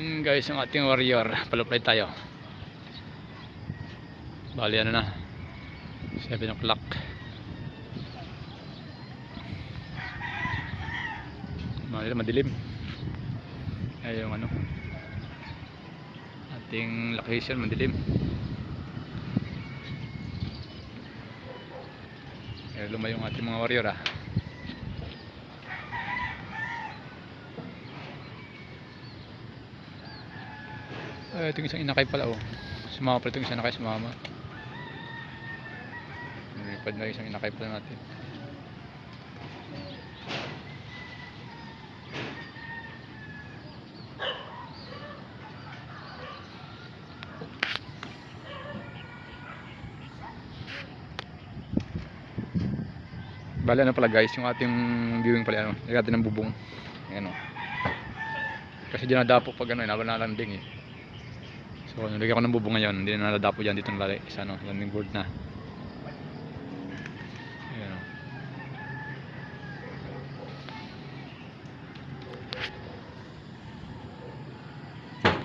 Guys, yung ating warrior, palupay tayo. Bali ano na, 7 o'clock. Madilim. Ay yung ano, ating location madilim. Kaya lumayo yung ating mga warrior ah. Ito yung isang inakay pala oh. Sumama pala itong isang inakay, sumama. Nilipad na isang inakay pala natin. Bali ano pala guys, yung ating viewing pala ano, lagyan natin ng bubong. Ayan oh. Kasi dyan nadapo pag ano, nalanding eh. So nilagyan ko ng bubong ngayon, hindi na nadadapo dyan dito nalali sa ano, landing board na.